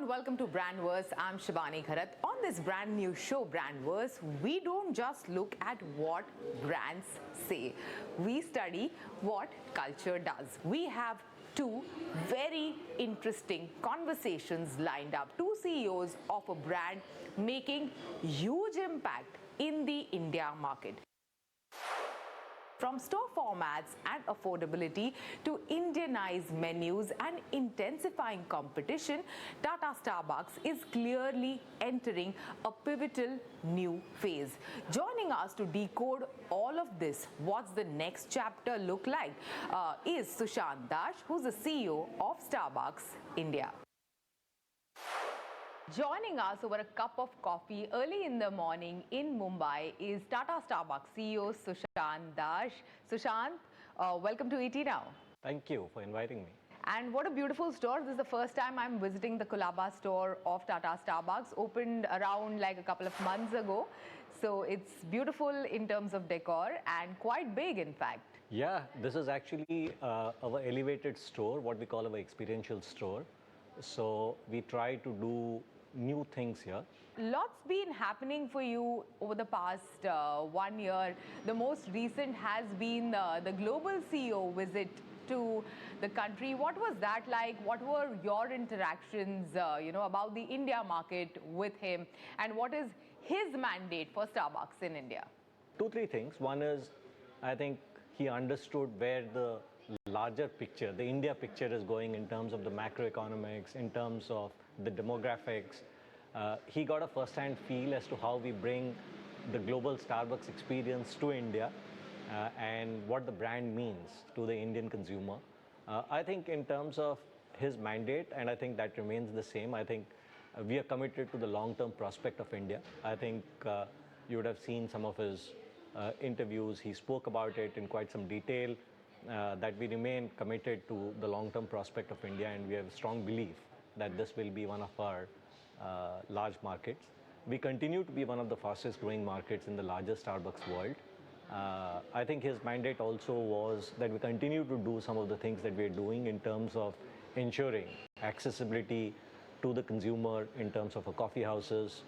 welcome to Brandverse. I'm Shibani Kharat. On this brand new show, Brandverse, we don't just look at what brands say. We study what culture does. We have two very interesting conversations lined up. Two CEOs of a brand making huge impact in the India market. From store formats and affordability to Indianized menus and intensifying competition, Tata Starbucks is clearly entering a pivotal new phase. Joining us to decode all of this, what's the next chapter look like, is Sushant Dash, who's the CEO of Starbucks India. Joining us over a cup of coffee early in the morning in Mumbai is Tata Starbucks CEO Sushant Dash. Sushant, welcome to ET Now. Thank you for inviting me. And what a beautiful store. This is the first time I'm visiting the Colaba store of Tata Starbucks, opened around like a couple of months ago. So it's beautiful in terms of decor and quite big, in fact. Yeah, this is actually our elevated store, what we call our experiential store. So we try to do new things here. Lots been happening for you over the past 1 year. The most recent has been the global CEO visit to the country. What was that like? What were your interactions, about the India market with him? And what is his mandate for Starbucks in India? 2-3 things. One is, I think he understood where the larger picture, the India picture is going in terms of the macroeconomics, in terms of the demographics. He got a first-hand feel as to how we bring the global Starbucks experience to India and what the brand means to the Indian consumer. I think in terms of his mandate, and I think that remains the same, I think we are committed to the long-term prospect of India. I think you would have seen some of his interviews. He spoke about it in quite some detail, that we remain committed to the long-term prospect of India, and we have a strong belief that this will be one of our large markets. We continue to be one of the fastest growing markets in the largest Starbucks world. I think his mandate also was that we continue to do some of the things that we're doing in terms of ensuring accessibility to the consumer in terms of our coffee houses,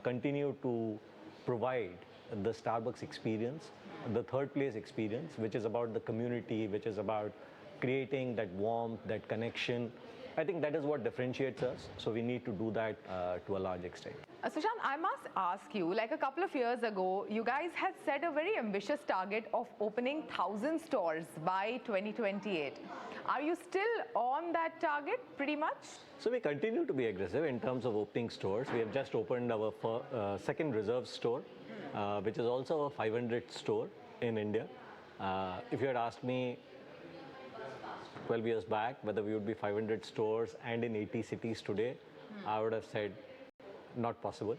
continue to provide the Starbucks experience, the third place experience, which is about the community, which is about creating that warmth, that connection. I think that is what differentiates us. So we need to do that to a large extent. Sushant, I must ask you, like a couple of years ago, you guys had set a very ambitious target of opening 1,000 stores by 2028. Are you still on that target pretty much? So we continue to be aggressive in terms of opening stores. We have just opened our second Reserve store, which is also a 500 store in India. If you had asked me 12 years back whether we would be 500 stores and in 80 cities today, I would have said not possible.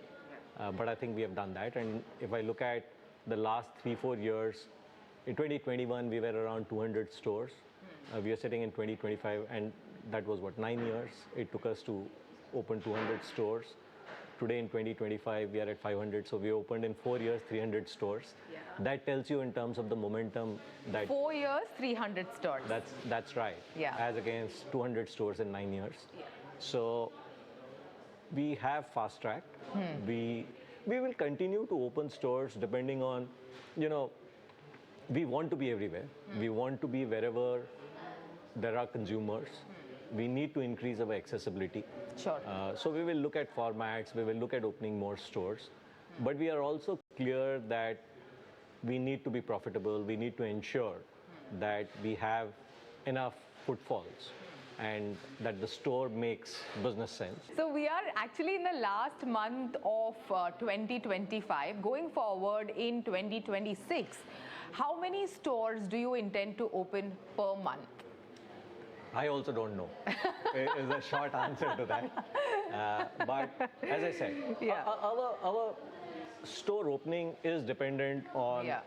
But I think we have done that. And if I look at the last 3-4 years, in 2021 we were around 200 stores. We are sitting in 2025, and that was what, 9 years it took us to open 200 stores. Today in 2025 we are at 500, so we opened in 4 years 300 stores. Yeah. That tells you in terms of the momentum that 4 years, 300 stores. That's right. Yeah. As against 200 stores in 9 years. Yeah. So we have fast tracked. We will continue to open stores depending on, we want to be everywhere. We want to be wherever there are consumers. We need to increase our accessibility. Sure. So we will look at formats, we will look at opening more stores. But we are also clear that we need to be profitable. We need to ensure that we have enough footfalls and that the store makes business sense. So we are actually in the last month of 2025. Going forward in 2026, how many stores do you intend to open per month? I also don't know, is a short answer to that. But as I said, Yeah. our store opening is dependent on, Yeah.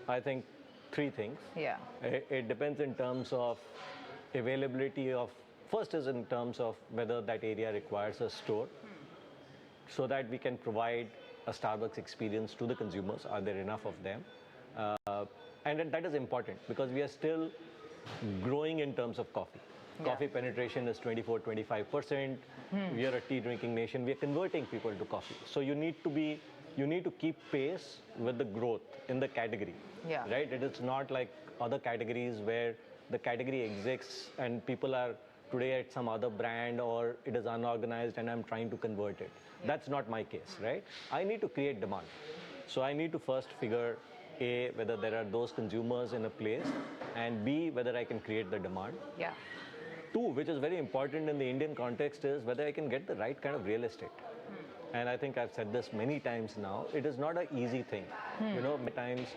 I think, 3 things. Yeah. It depends in terms of availability of, first is in terms of whether that area requires a store so that we can provide a Starbucks experience to the consumers. Are there enough of them? And that is important because we are still growing in terms of coffee. Coffee penetration is 24, 25%. We are a tea drinking nation. We are converting people to coffee. So you need to keep pace with the growth in the category, right? It is not like other categories where the category exists and people are today at some other brand or it is unorganized and I'm trying to convert it. That's not my case, right? I need to create demand. So I need to first figure A, whether there are those consumers in a place, and B, whether I can create the demand. Yeah. Two, which is very important in the Indian context, is whether I can get the right kind of real estate. And I think I've said this many times now, it is not an easy thing. You know, many times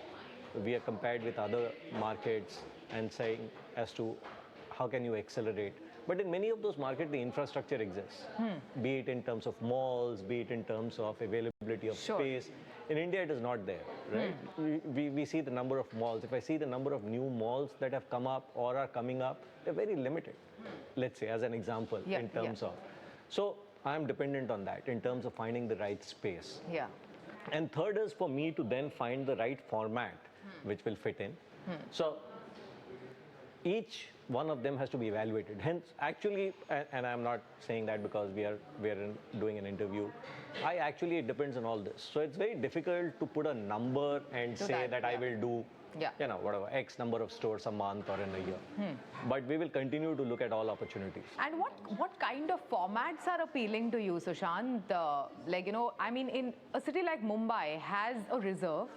we are compared with other markets and saying as to how can you accelerate. But in many of those markets, the infrastructure exists, be it in terms of malls, be it in terms of availability of space. In India, it is not there, right? We see the number of malls. If I see the number of new malls that have come up or are coming up, they're very limited, let's say, as an example, in terms of. So I'm dependent on that in terms of finding the right space. Yeah. And third is for me to then find the right format which will fit in. So each one of them has to be evaluated. Hence, actually, and I'm not saying that because we are doing an interview. It depends on all this. So it's very difficult to put a number and say that I will do, you know, whatever, X number of stores a month or in a year. But we will continue to look at all opportunities. And what kind of formats are appealing to you, Sushant? Like, you know, I mean, in a city like Mumbai has a reserve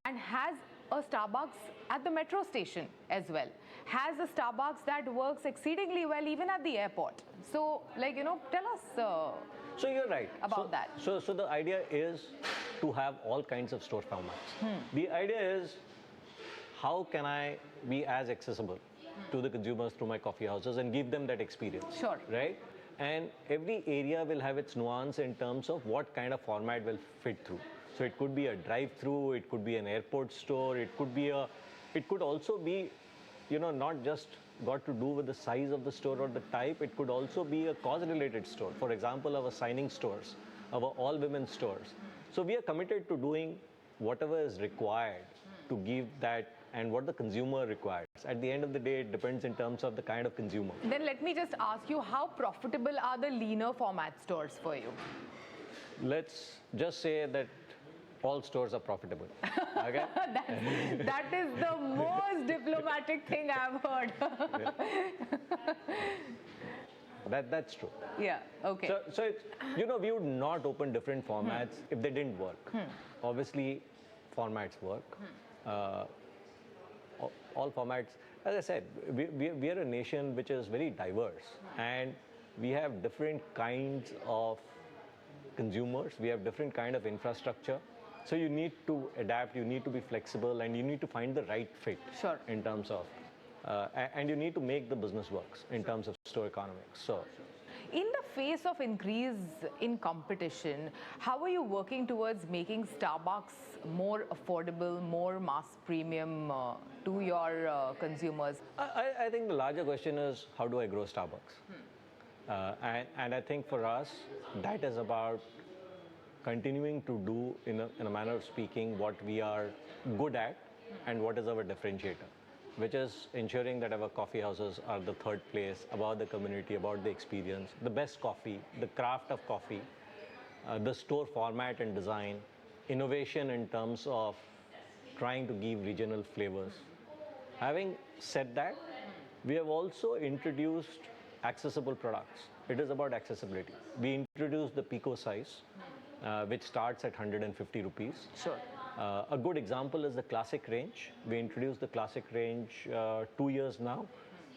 and has a Starbucks at the metro station as well. Has a Starbucks that works exceedingly well even at the airport. So, like, you know, tell us so you're right about that. So the idea is to have all kinds of store formats. The idea is how can I be as accessible to the consumers through my coffee houses and give them that experience. Sure. Right? And every area will have its nuance in terms of what kind of format will fit through. So it could be a drive-through, it could be an airport store, it could also be, you know, not just got to do with the size of the store or the type, it could also be a cause-related store. For example, our signing stores, our all-women stores. So we are committed to doing whatever is required to give that and what the consumer requires. At the end of the day, it depends in terms of the kind of consumer. Then let me just ask you, how profitable are the leaner format stores for you? Let's just say that all stores are profitable. Okay? that is the most diplomatic thing I've heard. That's true. Yeah, okay. So it's, you know, we would not open different formats if they didn't work. Obviously, formats work. All formats, as I said, we are a nation which is very diverse and we have different kinds of consumers, we have different kind of infrastructure. So you need to adapt, you need to be flexible, and you need to find the right fit in terms of, and you need to make the business works in terms of store economics. So, in the face of increase in competition, how are you working towards making Starbucks more affordable, more mass premium to your consumers? I think the larger question is, how do I grow Starbucks? And I think for us, that is about continuing to do, in a manner of speaking, what we are good at and what is our differentiator, which is ensuring that our coffee houses are the third place, about the community, about the experience, the best coffee, the craft of coffee, the store format and design, innovation in terms of trying to give regional flavors. Having said that, we have also introduced accessible products. It is about accessibility. We introduced the Pico size, which starts at 150 rupees. Sure. A good example is the Classic range. We introduced the Classic range 2 years now,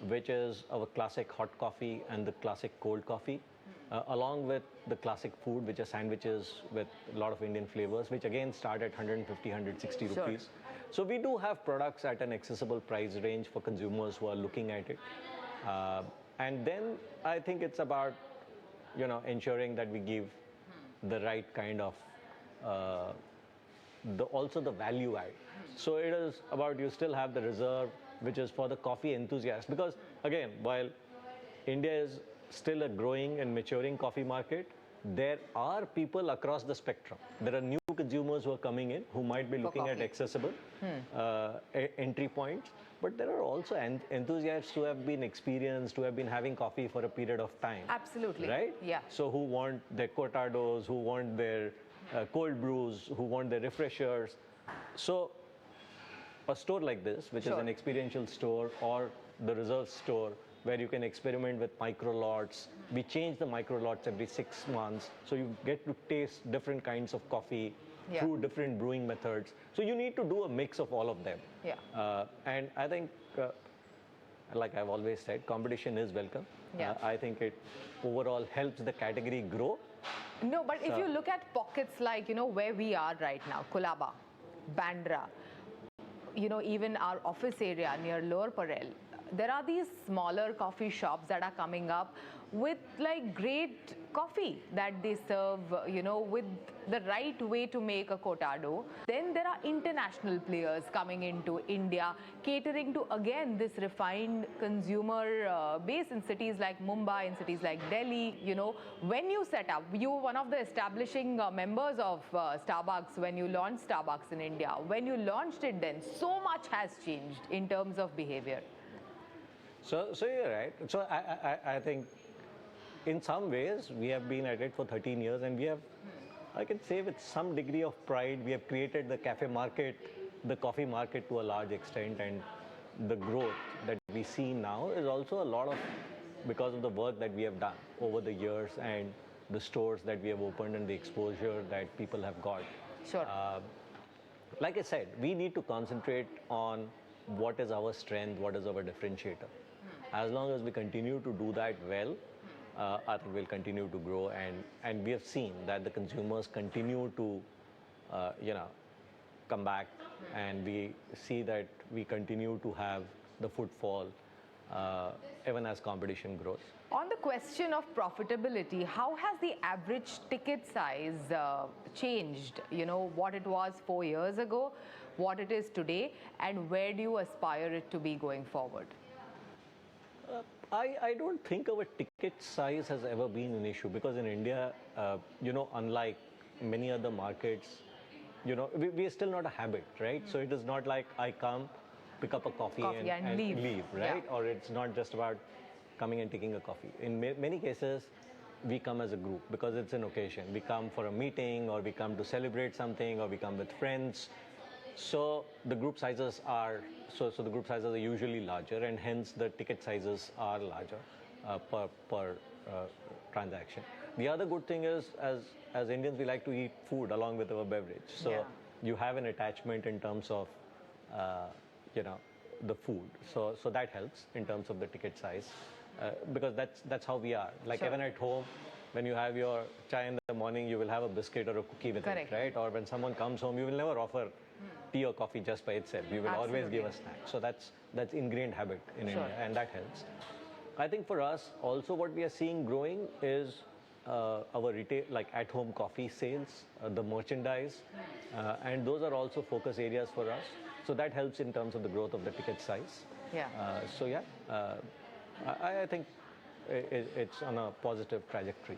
which is our Classic hot coffee and the Classic cold coffee, along with the Classic food, which are sandwiches with a lot of Indian flavors, which again start at 150, 160 rupees. So we do have products at an accessible price range for consumers who are looking at it. And then I think it's about, you know, ensuring that we give the right kind of, also the value add. So it is about, you still have the reserve, which is for the coffee enthusiast. Because again, while India is still a growing and maturing coffee market, there are people across the spectrum. There are new consumers who are coming in who might be looking at coffee. accessible entry points, but there are also enthusiasts who have been experienced, who have been having coffee for a period of time. Absolutely. Right? Yeah. So who want their cortados, who want their cold brews, who want their refreshers. So a store like this, which is an experiential store, or the reserve store, where you can experiment with micro lots. We change the micro lots every 6 months, so you get to taste different kinds of coffee through different brewing methods. So you need to do a mix of all of them. Yeah. And I think, like I've always said, competition is welcome. Yeah. I think it overall helps the category grow. No, but if you look at pockets like, where we are right now, Colaba, Bandra, even our office area near Lower Parel, there are these smaller coffee shops that are coming up with like great coffee that they serve, with the right way to make a cortado. Then there are international players coming into India, catering to, again, this refined consumer base in cities like Mumbai, in cities like Delhi. When you set up, you were one of the establishing members of Starbucks when you launched Starbucks in India. When you launched it then, so much has changed in terms of behavior. So you're right. So I think in some ways we have been at it for 13 years, and we have, I can say with some degree of pride, we have created the cafe market, the coffee market to a large extent, and the growth that we see now is also a lot of because of the work that we have done over the years and the stores that we have opened and the exposure that people have got. Sure. Like I said, we need to concentrate on what is our strength, what is our differentiator. As long as we continue to do that well, I think we'll continue to grow, and we have seen that the consumers continue to, come back, and we see that we continue to have the footfall even as competition grows. On the question of profitability, how has the average ticket size changed? What it was 4 years ago, what it is today, and where do you aspire it to be going forward? I don't think our ticket size has ever been an issue, because in India, unlike many other markets, we are still not a habit, right? So it is not like I come, pick up a coffee and leave, right? Yeah. Or it's not just about coming and taking a coffee. In many cases, we come as a group because it's an occasion. We come for a meeting, or we come to celebrate something, or we come with friends. So the group sizes are usually larger, and hence the ticket sizes are larger per transaction. The other good thing is, as Indians, we like to eat food along with our beverage. So you have an attachment in terms of the food. So that helps in terms of the ticket size, because that's how we are. Like even at home, when you have your chai in the morning, you will have a biscuit or a cookie with it, right? Or when someone comes home, you will never offer tea or coffee just by itself. You will always give a snack. So that's ingrained habit in India, and that helps. I think for us also, what we are seeing growing is our retail, like at-home coffee sales, the merchandise, and those are also focus areas for us. So that helps in terms of the growth of the ticket size. Yeah. I think it's on a positive trajectory.